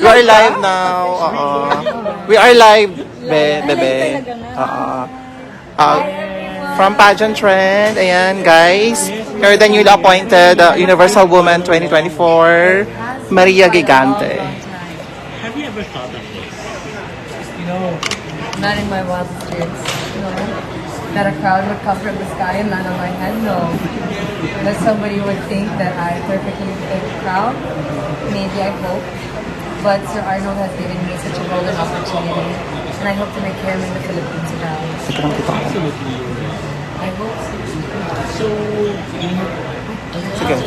are live now. We are live, bebe. Uh, from Pageant Trend. Ayan, guys. You're the newly appointed Universal Woman 2024, Maria Gigante. Have you ever thought of this? Not in my wildest dreams. No. That a crowd would come from the sky and land on my head? No. That somebody would think that I perfectly fit the crowd? Maybe, I hope. But Sir Arnold has given me such a golden opportunity, and I hope to make him in the Philippines proud. Absolutely. I hope so. So, Sige.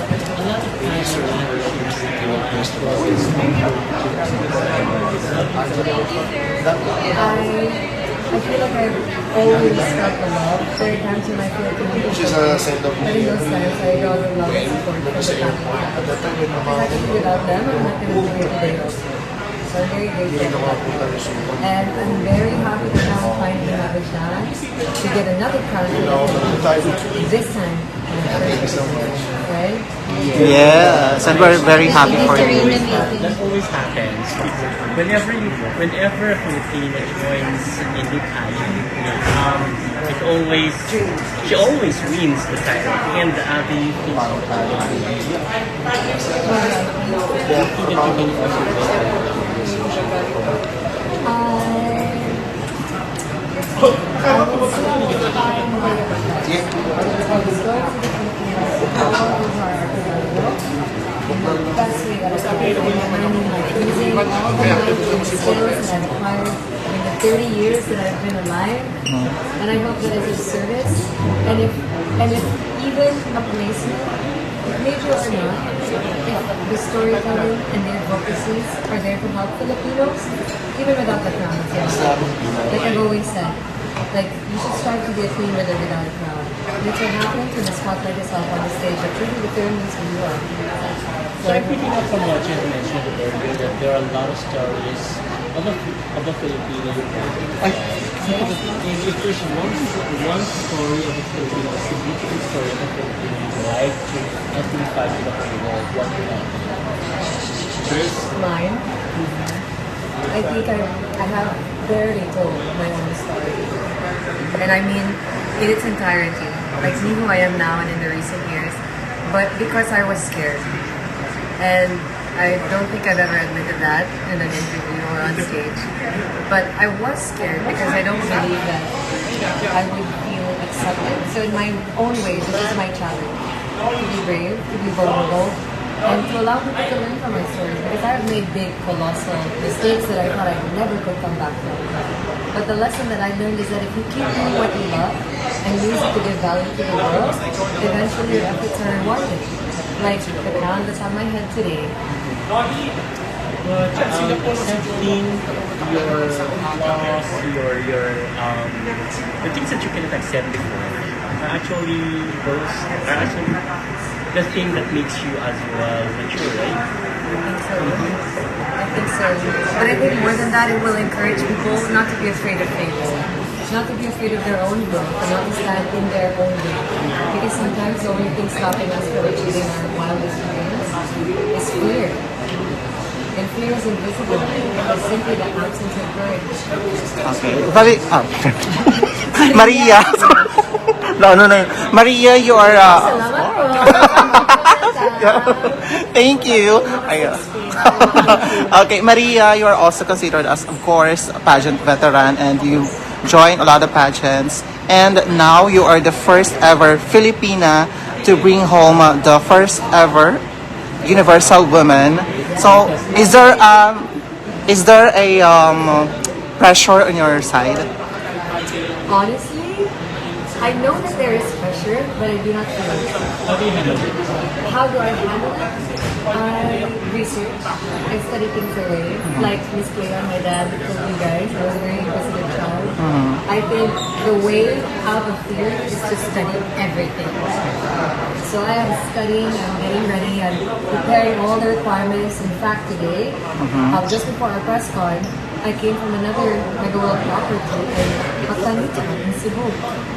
I feel like I've always felt the love. There are times when I feel like but in those times, I draw the love and support from the family. Because I think without them, I'm not going to do it today also. So I'm very grateful for that. And I'm very happy that now I'm finally have a chance to get another crown this time. Right? Yes, and we're very happy for you. that always happens. Whenever a Filipina joins in the pageant, she always wins the title. And the Best way that I started learning, like using all the skills that I've acquired in the 30 years that I've been alive, and I hope that it's a service, and if even a placement, major or not, if the storytelling and the advocacies are there to help Filipinos, even without the crown, like I've always said, like you should strive to be a queen with or without a crown. And it's what happens when the spotlight is off on the stage, but truly the film is who you are. So I'm picking up from what you mentioned earlier that there are a lot of stories of a Filipino. If there's one story of a Filipino, a significant story of a Filipino you'd like to amplify to the whole world, what would that be? Mine. I think I have barely told my own story. And I mean, in its entirety. Like me who I am now and in the recent years. But because I was scared. And I don't think I've ever admitted that in an interview or on stage. But I was scared because I don't believe that I would feel accepted. So in my own way, this is my challenge. To be brave, to be vulnerable, and to allow people to learn from my stories. Because I have made big, colossal mistakes that I thought I never could come back from. But the lesson that I learned is that if you keep doing what you love and use it to give value to the world, eventually your efforts are rewarded. Like the crown that's on my head today. But accepting your flaws, the things that you cannot accept before are actually the thing that makes you as well mature, right? I think so. But I think more than that, it will encourage people not to be afraid of failure. Not to be afraid of their own growth, and not to stand in their own way. Because sometimes the only thing stopping us from achieving our wildest dreams is fear. And fear is invisible. It's simply the absence of courage. Okay. Maria. No. Maria, you are... Salamat po. Thank you. Okay, Maria, you are also considered as, of course, a pageant veteran, and you joined a lot of pageants. And now you are the first ever Filipina to bring home the first ever Universal Woman. So, is there a pressure on your side? Honestly, I know that there is pressure, but I do not feel it. How do you handle it? How do I handle it? I research. I study things away. Like Miss Clea, my dad told you guys, I was a very inquisitive child. I think the way out of fear is to study everything. So I am studying, I'm getting ready, I'm preparing all the requirements. In fact, today, just before our press con, I came from another Mega World property in Patanita in Cebu.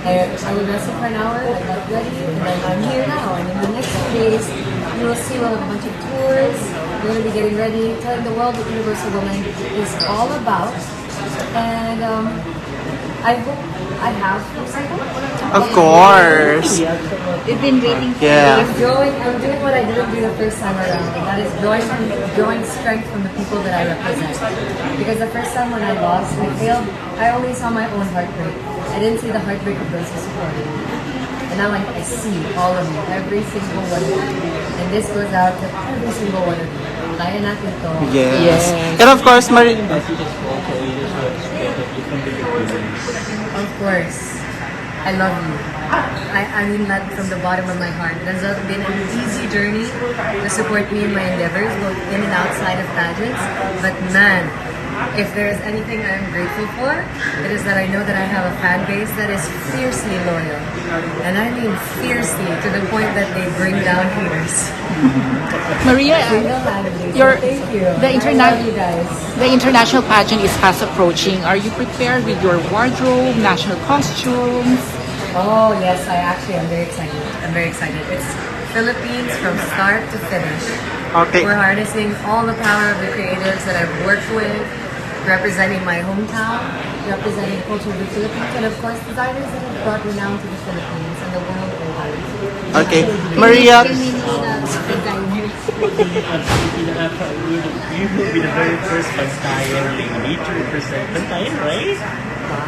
I was resting for an hour, I got ready, and then I'm here now. And in the next few days, you will see we'll have a bunch of tours, we're going to be getting ready, telling the world what Universal Woman is all about. And I hope I have something. Of course. We've been waiting for Yeah. I'm doing what I didn't do the first time around, and that is drawing strength from the people that I represent. Because the first time when I lost, I failed, I only saw my own heartbreak. I didn't see the heartbreak of those who supported me. And now I see all of you, every single one of you. And this goes out to every single one of you. Kaya natin to. Yes. And of course, Maria. Of course. I love you. I mean that from the bottom of my heart. It has been an easy journey to support me in my endeavors, both in and outside of pageants. But man, if there is anything I am grateful for, it is that I know that I have a fan base that is fiercely loyal. And I mean fiercely, to the point that they bring down haters. Maria, your Thank you. the I internet love you guys. the international pageant is fast approaching. Are you prepared with your wardrobe, national costumes? Oh yes, I actually am very excited. I'm very excited. It's Philippines from start to finish. Okay. We're harnessing all the power of the creatives that I've worked with, representing my hometown, representing the culture of the Philippines, and of course designers that have brought renown to the Philippines and the world over. Okay. Maria. You will be the very first Bantayan lady to represent Bantayan, right? Wow.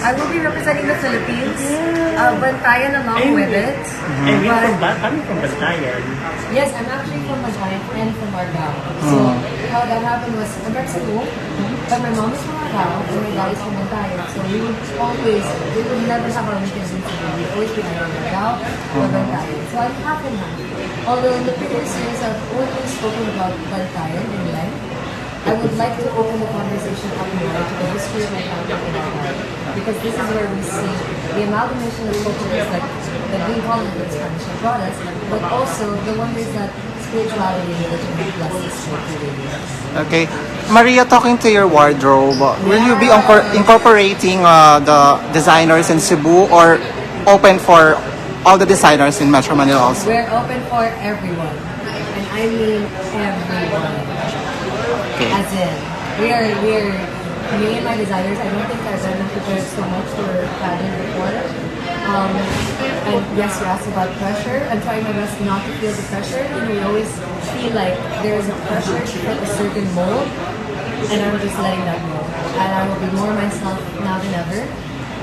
I will be representing the Philippines, Bantayan along with it. And you're coming from Bantayan. Yes, I'm actually from Pageant and from Argao. So how that happened was, I'm from Cebu, but my mom is from Argao and my dad is from Bantayan. So we would never have our weekends in Cebu. We'd always be either in Argao or Bantayan. So I'm half and half. Although in the previous years I've only spoken about Bantayan in length, I would like to open the conversation up more to the history of my family in Argao. Because this is where we see the amalgamation of cultures like the being called in Spanish that brought us, but also the wonders that spirituality and religion have blessed us with through the years. Okay. Maria, talking to your wardrobe, will you be incorporating the designers in Cebu or open for all the designers in Metro Manila also? We're open for everyone. And I mean everyone. Okay. As in, we're me and my designers, I don't think I've ever prepared so much for pageant before. And yes, you asked about pressure. I'm trying my best not to feel the pressure. You know, we always feel like there is a pressure to fit a certain mold, and I'm just letting that go. And I will be more myself now than ever.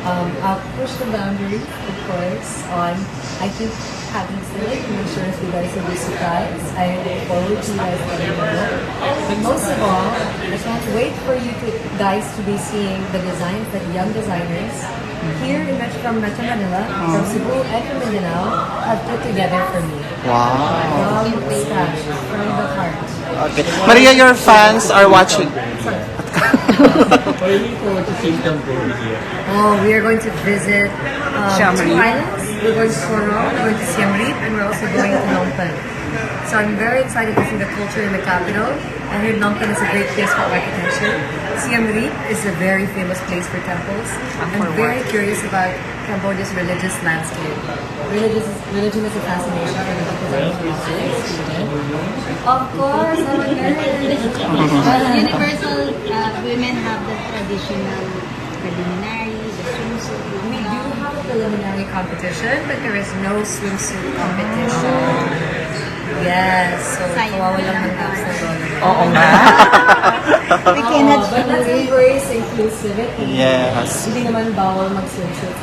I'll push the boundaries, of course, on, I think, having silly, I'm sure if you guys will be surprised. I look forward to you guys letting me know. But most of all, I can't wait for you guys to be seeing the designs that young designers here from Metro Manila, from Cebu and from Mindanao have put together for me. Wow. From scratch, from the heart. Okay. Maria, your fans are watching. We're looking forward to seeing Cambodia. Oh, we are going to visit Siem two Reap. islands. We're going to Soro, we're going to Siem Reap, and we're also going to Phnom Penh. So I'm very excited to see the culture in the capital. I heard Phnom Penh is a great place for architecture. Siem Reap is a very famous place for temples. I'm very curious about Cambodia's religious landscape. Religion is a fascination for me because I'm from Australia. Of course, I'm a nerd. Universal women have the traditional preliminary, the swimsuit. We do have a preliminary competition, but there is no swimsuit competition. Yes, so kawawa lang ng apps na doon. Oo nga. We cannot But let's embrace inclusivity. Yes. Hindi naman bawal mag-swimsuit.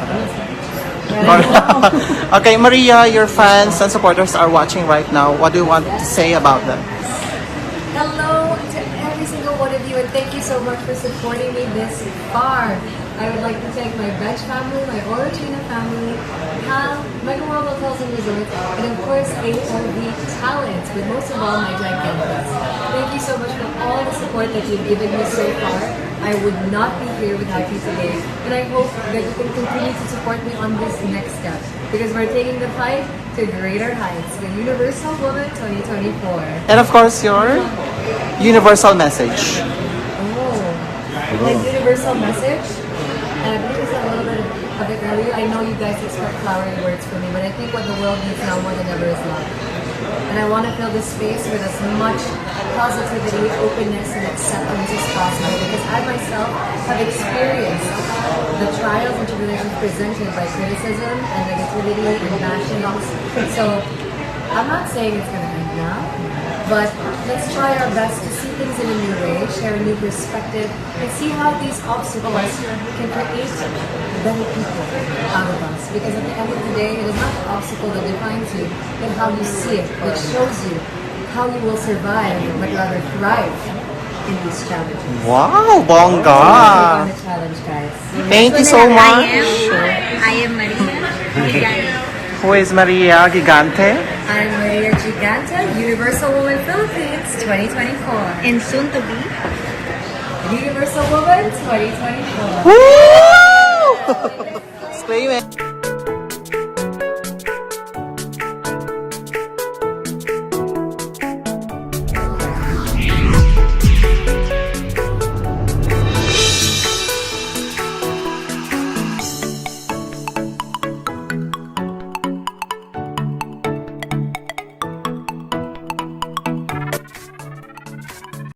Okay, Maria, your fans and supporters are watching right now. What do you want to say about them? Hello to every single one of you, and thank you so much for supporting me this far. I would like to thank my Bench family, my Origina family, Hal, Mega World Hotels and Resorts, and of course HRV Talents, but most of all my Gigante. Thank you so much for all the support that you've given me so far. I would not be here without you today, and I hope that you can continue to support me on this next step, because we're taking the fight to greater heights, the Universal Woman 2024. And of course, your universal message. My universal message, and I believe I said a little bit of it earlier. I know you guys expect flowery words from me, but I think what the world needs now more than ever is love. And I want to fill this space with as much positivity, openness, and acceptance as possible because I myself have experienced the trials and tribulations presented by criticism and negativity and bashing. So I'm not saying it's going to end now, but let's try our best to see things in a new way, share a new perspective, and see how these obstacles can create better people out of us. Because at the end of the day, it is not the obstacle that defines you, but how you see it, which shows you how you will survive, but rather thrive in these challenges. Wow, So on bongga! the challenge, guys. Thank you so much. I am Maria. Who is Maria Gigante? I'm Maria Gigante, Universal Woman Philippines 2024. And soon to be. Universal Woman 2024. Woo! Scream it.